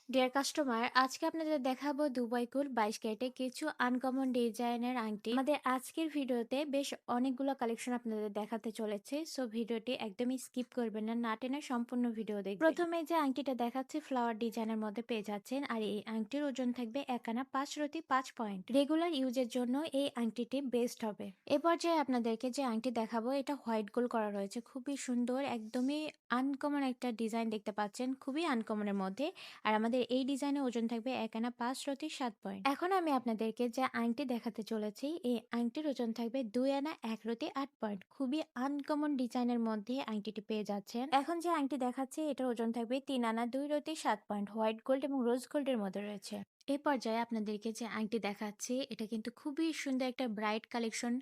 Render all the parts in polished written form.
Deer customer, আজকে আপনাদের দেখাবো দুবাই কুল 22 ক্যারেটে কিছু আনকমন ডিজাইনের আংটি। আমাদের আজকের ভিডিওতে বেশ অনেকগুলো কালেকশন আপনাদের দেখাতে চলেছে, সো ভিডিওটি একদমই স্কিপ করবেন না, না টেনে সম্পূর্ণ ভিডিও দেখবেন। প্রথমে যে আংটিটা দেখাচ্ছে ফ্লাওয়ার ডিজাইনের মধ্যে পেয়ে যাচ্ছেন, আর এই আংটির ওজন থাকবে 1 আনা 5 রতি 5 পয়েন্ট। রেগুলার ইউজের জন্য এই আংটিটি বেস্ট হবে। এ পর্যায়ে আপনাদেরকে যে আংটি দেখাবো এটা হোয়াইট গোল্ড করা রয়েছে, খুবই সুন্দর, একদমই আনকমন একটা ডিজাইন দেখতে পাচ্ছেন, খুবই আনকমনের মধ্যে। আর আমাদের এই ডিজাইনের ওজন থাকবে 1 আনা 5 রতি 7 পয়েন্ট। এখন আমি আপনাদেরকে যে আংটি দেখাতে চলেছি, এই আংটির ওজন থাকবে 2 আনা 1 রতি 8 পয়েন্ট। খুবই আনকমন ডিজাইনের মধ্যে আংটিটি পেয়ে যাচ্ছেন। এখন যে আংটি দেখাচ্ছি এটার ওজন থাকবে 3 আনা 2 রতি 7 পয়েন্ট। হোয়াইট গোল্ড এবং রোজ গোল্ডের মধ্যে রয়েছে। এই পর্যায়ে আপনাদেরকে যে আংটি দেখাচ্ছি এটা কিন্তু খুবই সুন্দর একটা ব্রাইট কালেকশন,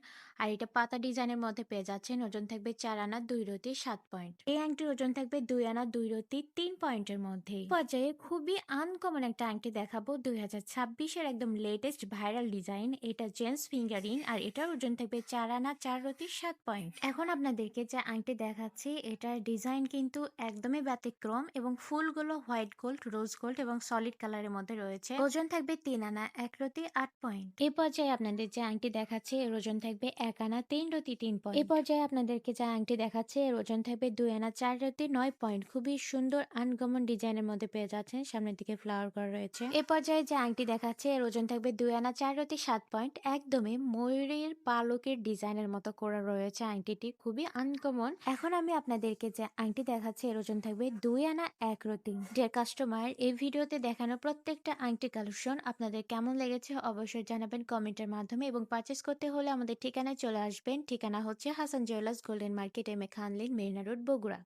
আর এটা পাতা ডিজাইনের মধ্যে পেয়ে যাচ্ছেন। ওজন থাকবে 4 আনা 2 রতি 7 পয়েন্ট। এই আংটির ওজন থাকবে 2 আনা 2 রতি 3 পয়েন্টের মধ্যে। পর্যায়ে খুবই আনকমন একটা আংটি দেখাবো, 2026-এর একদম লেটেস্ট ভাইরাল ডিজাইন। এটা জেন্টস ফিঙ্গারিং, আর এটার ওজন থাকবে 4 আনা 4 রতি 7 পয়েন্ট। এখন আপনাদেরকে যে আংটি দেখাচ্ছি এটার ডিজাইন কিন্তু একদমই ব্যতিক্রম, এবং ফুলগুলো হোয়াইট গোল্ড, রোজ গোল্ড এবং সলিড কালারের মধ্যে রয়েছে। ওজন থাকবে 3 আনা 1 রতি 8 পয়েন্ট। এই পর্যায়ে আপনাদের যে আংটি দেখাচ্ছে এর ওজন থাকবে 1 আনা 3 রতি 3 পয়েন্ট। এই পর্যায়ে আপনাদেরকে যে আংটি দেখাচ্ছে এর ওজন থাকবে 2 আনা 4 রতি 9 পয়েন্ট। খুবই সুন্দর আনকমন ডিজাইনের মধ্যে পেয়ে যাচ্ছেন, সামনের দিকে ফ্লাওয়ার করা রয়েছে। এই পর্যায়ে যে আংটি দেখাচ্ছে এর ওজন থাকবে 2 আনা 4 রতি 7 পয়েন্ট। একদমই ময়ূরের পালকের ডিজাইনের মতো করা রয়েছে আংটিটি, খুবই আনকমন। এখন আমি আপনাদেরকে যে আংটি দেখাচ্ছি এর ওজন থাকবে 2 আনা 1 রতি। ডিয়ার কাস্টমার, এই ভিডিওতে দেখানো প্রত্যেকটা আংটি কালেকশন আপনাদের কেমন লেগেছে অবশ্যই জানাবেন কমেন্টের মাধ্যমে, এবং পারচেস করতে হলে আমাদের ঠিকানায় চলে আসবেন। ঠিকানা হচ্ছে Hasan jewellers, golden market, M A Khan lane, Marina road, Bogura.